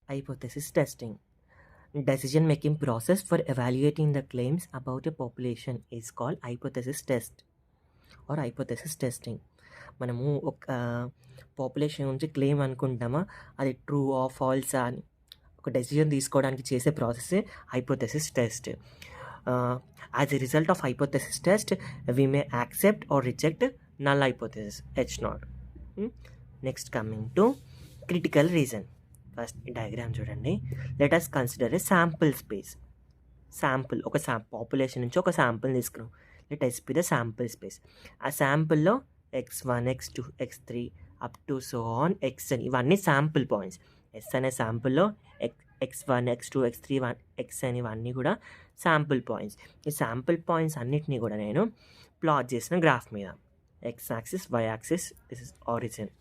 Hypothesis testing. Decision making process for evaluating the claims about a population is called hypothesis test or hypothesis testing. మనము ఒక population గురించి claim అనుకుంటామా, అది true or ఫాల్సా అని ఒక decision తీసుకోవడానికి చేసే process hypothesis test. As a result of hypothesis test we may accept or reject null hypothesis H0. Next coming to critical region. First diagram చూడండి. Let us consider a sample space. Sample ఒక population నుంచి ఒక sample తీసుకున్నాం. Let S be the sample space. ఆ శాంపుల్లో x1 x2 x3 up to so on xn ఇవన్నీ sample points. S అనే శాంపుల్లో x1 x2 x3 xn ఇవన్నీ కూడా శాంపుల్ పాయింట్స్. ఈ శాంపుల్ పాయింట్స్ అన్నిటినీ కూడా నేను ప్లాట్ చేసిన గ్రాఫ్ మీద x axis y axis this is origin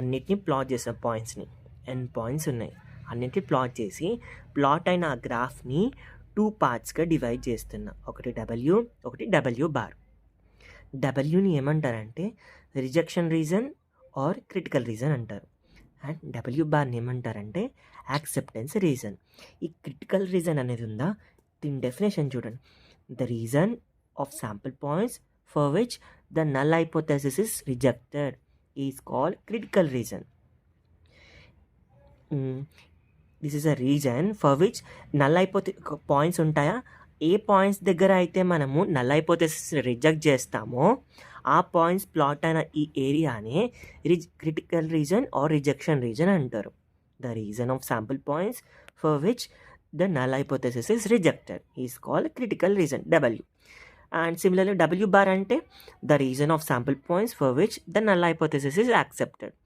అన్నిటినీ ప్లాట్ చేసిన పాయింట్స్ని n పాయింట్స్ ఉన్నాయి. అన్నిటిని ప్లాట్ చేసి ప్లాట్ అయిన ఆ గ్రాఫ్ని 2 పార్ట్స్గా డివైడ్ చేస్తున్నా. ఒకటి W, ఒకటి W బార్. డబ్ల్యూని ఏమంటారంటే rejection region or critical region అంటారు. అండ్ W బార్ని ఏమంటారంటే యాక్సెప్టెన్స్ రీజన్. ఈ క్రిటికల్ రీజన్ అనేది ఉందా, దీని డెఫినేషన్ చూడండి. The region of sample points for which the null hypothesis is rejected is called critical region. This is a region for which null points ఉంటాయా, ఏ points దగ్గర అయితే మనము నల్ హైపోథెసిస్ రిజెక్ట్ చేస్తామో ఆ పాయింట్స్ ప్లాట్ అయిన ఈ ఏరియానే critical region or rejection region అంటారు. The region of sample points for which the null hypothesis is rejected is called critical region W. And similarly W bar అంటే the region of sample points for which the null hypothesis is accepted.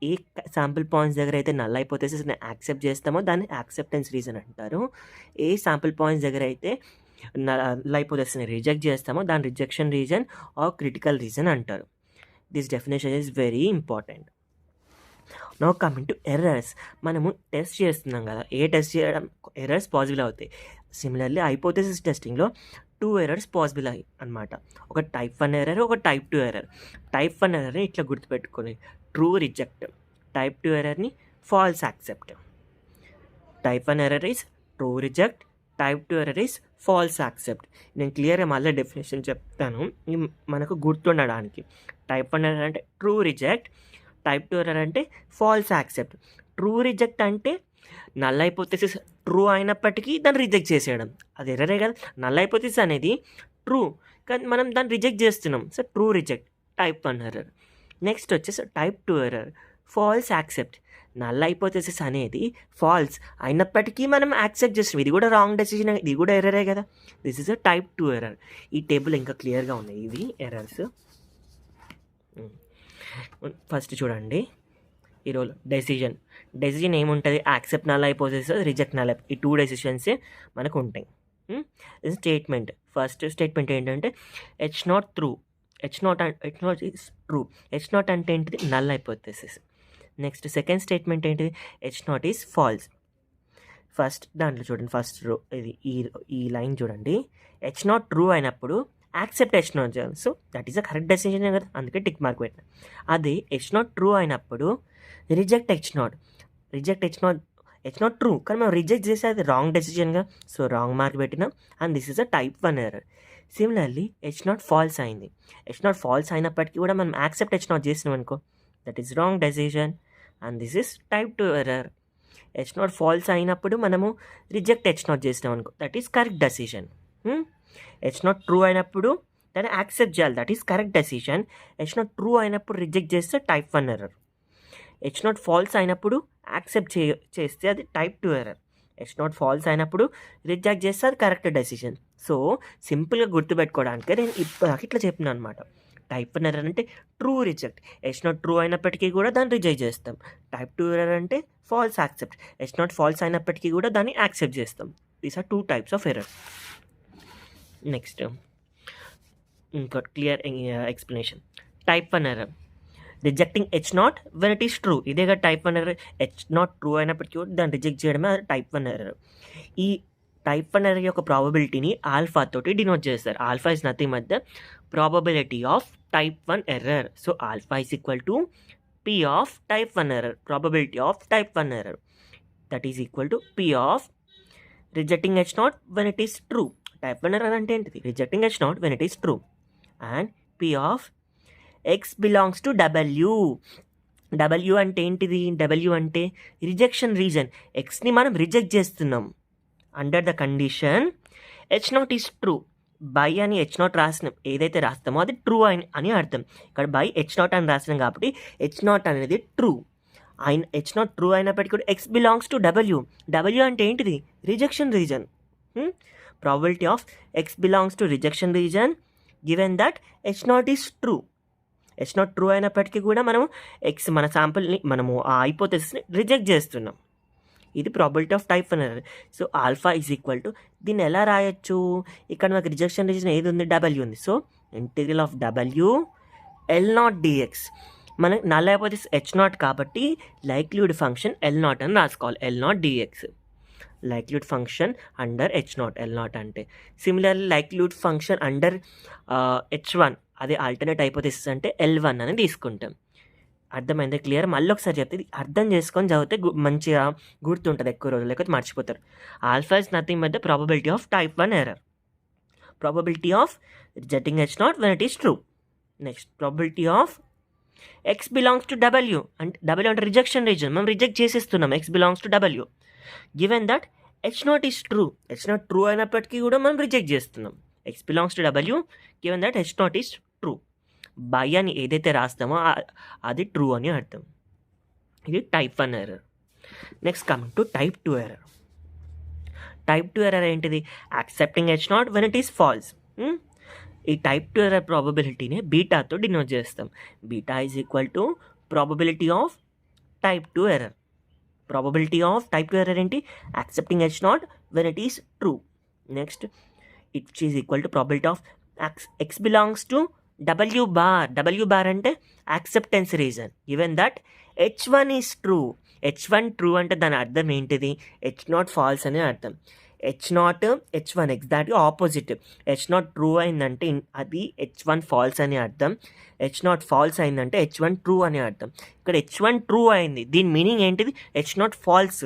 ఏ sample points దగ్గర అయితే null హైపోథెసిస్ని accept చేస్తామో దాన్ని acceptance reason అంటారు. ఏ sample points దగ్గర అయితే null హైపోథెసిస్ని reject చేస్తామో దాని rejection region or critical region అంటారు. This definition is very important. Now coming to errors. మనము టెస్ట్ చేస్తున్నాం కదా, ఏ టెస్ట్ చేయడం ఎర్రర్స్ పాసిబుల్ అవుతాయి. సిమిలర్లీ హైపోథెసిస్ టెస్టింగ్లో 2 ఎర్రర్స్ పాసిబుల్ అయ్యి అనమాట. ఒక టైప్ 1 ఎర్రర్, ఒక టైప్ 2 ఎర్రర్. టైప్ 1 ఎర్రర్ని ఇట్లా గుర్తుపెట్టుకొని ట్రూ రిజెక్ట్, టైప్ 2 ఎర్రర్ని false accept. Type 1 error is true reject, type 2 error is false accept. నేను క్లియర్గా మళ్ళీ డెఫినేషన్ చెప్తాను మనకు గుర్తుండడానికి. టైప్ 1 ఎర్రర్ అంటే ట్రూ రిజెక్ట్, టైప్ 2 ఎర్రర్ అంటే ఫాల్స్ యాక్సెప్ట్. ట్రూ రిజెక్ట్ అంటే నల్ హైపోథెసిస్ ట్రూ అయినప్పటికీ దాన్ని రిజెక్ట్ చేసేయడం, అది ఎర్రరే కదా. నల్ హైపోథెసిస్ అనేది ట్రూ కానీ మనం దాన్ని రిజెక్ట్ చేస్తున్నాం, so true reject, type 1 error. Next వచ్చేసి type 2 error false accept. Null hypothesis అనేది ఫాల్స్ అయినప్పటికీ మనం యాక్సెప్ట్ చేస్తున్నాం, ఇది కూడా రాంగ్ డెసిషన్, ఇది కూడా ఎర్రరే కదా. This is a type 2 error. ఈ టేబుల్ ఇంకా క్లియర్గా ఉన్నాయి ఇవి ఎర్రర్స్. ఫస్ట్ చూడండి ఈ రోల్ డెసిజన్ ఏముంటుంది, accept null hypothesis, reject null. ఈ 2 డెసిషన్సే మనకు ఉంటాయి. స్టేట్మెంట్. ఫస్ట్ స్టేట్మెంట్ ఏంటంటే H0 true. H0 is true. H0 అంటే ఏంటిది, null hypothesis. Next second statement ఏంటిది, H0 ఈజ్ ఫాల్స్. ఫస్ట్ దాంట్లో చూడండి, ఫస్ట్ రో ఇది ఈ లైన్ చూడండి. H0 ట్రూ అయినప్పుడు యాక్సెప్ట్ H0 చేయాలి, so that is a correct decision కదా, అందుకే టిక్ మార్క్ పెట్టిన. అదే H0 ట్రూ అయినప్పుడు రిజెక్ట్ H0 ట్రూ కానీ మనం రిజెక్ట్ చేస్తే అది రాంగ్ డెసిషన్గా, సో రాంగ్ మార్క్ పెట్టినాం. And this is a type 1 error. Similarly H0 false అయింది. H0 ఫాల్స్ అయినప్పటికీ కూడా మనం యాక్సెప్ట్ H0 చేసినాం అనుకో, that is wrong decision and this is type 2 error. H0 false అయినప్పుడు మనము రిజెక్ట్ H0 చేసినాం అనుకో, that is correct decision. H0 true అయినప్పుడు దాన్ని యాక్సెప్ట్ చేయాలి, that is correct decision. H0 true అయినప్పుడు రిజెక్ట్ చేస్తే టైప్ 1 ఎర్రర్. H0 ఫాల్స్ అయినప్పుడు యాక్సెప్ట్ చేస్తే అది టైప్ 2 ఎర్రర్. H0 ఫాల్స్ అయినప్పుడు రిజెక్ట్ చేస్తే అది కరెక్ట్ డెసిషన్. సో సింపుల్గా గుర్తుపెట్టుకోవడానికి నేను ఇట్లా చెప్పిన అనమాట. టైప్ 1 ఎర్రర్ అంటే ట్రూ రిజెక్ట్, H0 ట్రూ అయినప్పటికీ కూడా దాన్ని రిజెక్ట్ చేస్తాం. టైప్ 2 ఎర్రర్ అంటే ఫాల్స్ యాక్సెప్ట్, H0 ఫాల్స్ అయినప్పటికీ కూడా దాన్ని యాక్సెప్ట్ చేస్తాం. These are 2 types of error. Next ఇంకో clear explanation. Type 1 error rejecting H0 when it is true. ఇదేగా టైప్ 1 ఎర్రర్. H0 ట్రూ అయినప్పటికీ కూడా దాన్ని రిజెక్ట్ చేయడమే అది టైప్ 1 ఎర్రర్. ఈ టైప్ 1 ఎర్రర్ యొక్క ప్రాబబిలిటీని ఆల్ఫా తోటి డినోట్ చేస్తారు. Alpha is nothing but the probability of type 1 error. So alpha is equal to P of type 1 error, probability of type 1 error. That is equal to P of rejecting H naught when it is true. Type one error అంటే ఏంటిది? Rejecting H naught when it is true. And P of X belongs to W. W అంటే ఏంటిది? W అంటే rejection reason. ఎక్స్ని మనం reject చేస్తున్నాం under the condition H not is true. By అని H not రాసినాం, ఏదైతే రాస్తామో అది ట్రూ అని అర్థం. ఇక్కడ బై హెచ్ నాట్ అని రాసినాం కాబట్టి హెచ్ నాట్ అనేది ట్రూ. హెచ్ నాట్ ట్రూ అయినప్పటికీ కూడా X belongs to W. W అంటే ఏంటిది? Rejection reason. Probability of X belongs to rejection reason given that H not is true. H not true అయినప్పటికీ కూడా మనం ఎక్స్ మన శాంపుల్ని మనము ఆ హైపోథెసిస్ని రిజెక్ట్ చేస్తున్నాం. ఇది probability of type one error. So alpha is equal to, దీన్ని ఎలా రాయొచ్చు? ఇక్కడ మనకు రిజెక్షన్ రీజన్ ఏది ఉంది? డబ్ల్యూ ఉంది. So integral of W L naught dx. మనకి నల్ హైపోథెసిస్ హెచ్ నాట్ కాబట్టి లైక్లీహుడ్ ఫంక్షన్ ఎల్ నాట్ అని రాసుకోవాలి. L naught dx likelihood function under H naught. L naught అంటే similarly likelihood function under H one, అదే alternate hypothesis అంటే L1 అని తీసుకుంటాం. అర్థమైంది? క్లియర్? మళ్ళీ ఒకసారి చెప్తే ఇది అర్థం చేసుకొని చదివితే మంచిగా గుర్తుంటుంది, ఎక్కువ రోజులు లేకపోతే మర్చిపోతారు. Alpha is nothing but the probability of type one error. Probability of rejecting H naught when it is true. Next probability of X belongs to W. అంటే డబ్ల్యూ అంటే రిజెక్షన్ రీజన్, మనం రిజెక్ట్ చేసేస్తున్నాం X belongs to W. Given that H not is true. H not true అయినప్పటికీ కూడా మనం reject చేస్తున్నాం. X belongs to W given that H not is true. By అని ఏదైతే రాస్తామో అది ట్రూ అని అర్థం. ఇది type one error. Next coming to type two error. Type two error ఏంటిది? Accepting H naught when it is false. ఈ type two error ప్రాబబిలిటీని బీటాతో డినోట్ చేస్తాం. Beta is equal to probability of type two error. Probability of type two error ఏంటి? Accepting H naught when it is true. Next it is equal to probability of X belongs to W bar. W bar అంటే acceptance reason given that H one is true. H one true అంటే దాని అర్థం ఏంటిది? H naught falls అని అర్థం. H not H one ఎగ్జాక్ట్గా opposite. H not true అయిందంటే అది హెచ్ వన్ ఫాల్స్ అని అర్థం. హెచ్ నాట్ ఫాల్స్ అయిందంటే హెచ్ వన్ ట్రూ అని అర్థం. ఇక్కడ హెచ్ వన్ ట్రూ అయింది, దీని మీనింగ్ ఏంటిది? H naught false.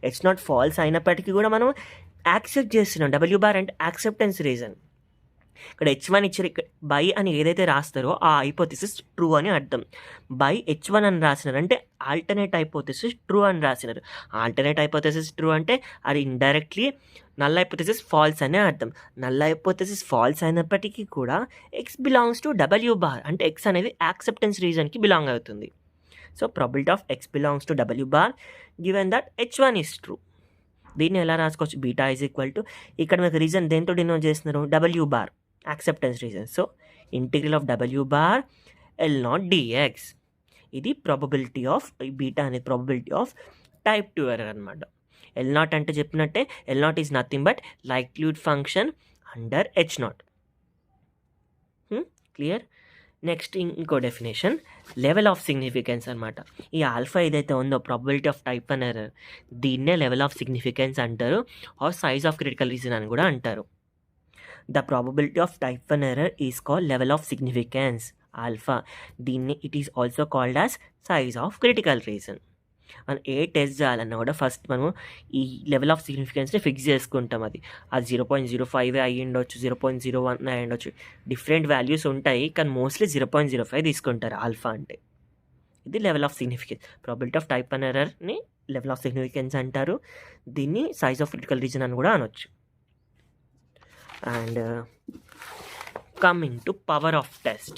H naught false అయినప్పటికీ కూడా మనం యాక్సెప్ట్ చేస్తున్నాం. డబ్ల్యూ బార్ అంటే యాక్సెప్టెన్స్ రీజన్. ఇక్కడ హెచ్ వన్ ఇచ్చారు, ఇక్కడ బై అని ఏదైతే రాస్తారో ఆ హైపోథెసిస్ ట్రూ అని అర్థం. బై హెచ్ వన్ అని రాసినారు అంటే ఆల్టర్నేట్ హైపోథెసిస్ ట్రూ అని రాసినారు. ఆల్టర్నేట్ హైపోథెసిస్ ట్రూ అంటే అది ఇండైరెక్ట్లీ నల్ హైపోథెసిస్ ఫాల్స్ అనే అర్థం. నల్ హైపోథెసిస్ ఫాల్స్ అయినప్పటికీ కూడా X belongs to W bar అంటే ఎక్స్ అనేది యాక్సెప్టెన్స్ రీజన్కి బిలాంగ్ అవుతుంది. So probability of X belongs to W bar given that H one is true. దీన్ని ఎలా రాసుకోవచ్చు? బీటా ఈజ్ ఈక్వల్ టు, ఇక్కడ మీకు రీజన్ దేంతో డినోట్ చేస్తున్నారు? W bar acceptance region. So integral of W bar L naught dx. ఇది probability of beta అనేది probability of type two error అనమాట. ఎల్ నాట్ అంటే చెప్పినట్టే L naught is nothing but likelihood function under H naught. Clear? Next ఇంకో definition level of significance అనమాట. ఈ alpha ఏదైతే ఉందో probability of type one error, దీన్నే లెవెల్ ఆఫ్ సిగ్నిఫికెన్స్ అంటారు, or size of critical region అని కూడా అంటారు. The probability of type 1 error is called level of significance alpha. దీన్ని it is also called as size of critical reason. మనం ఏ test చేయాలన్నా కూడా first మనం ఈ లెవెల్ ఆఫ్ సిగ్నిఫికెన్స్ని ఫిక్స్ చేసుకుంటాం. అది 0.05 అయ్యి ఉండొచ్చు, 0.01 అయ్యి ఉండొచ్చు, డిఫరెంట్ వాల్యూస్ ఉంటాయి, కానీ మోస్ట్లీ 0.05 తీసుకుంటారు ఆల్ఫా అంటే. ఇది level of significance. Probability of type 1 ఎర్రర్ని లెవెల్ ఆఫ్ సిగ్నిఫికెన్స్ అంటారు. దీన్ని సైజ్ ఆఫ్ క్రిటికల్ రీజన్ అని కూడా అనొచ్చు. And coming to power of test.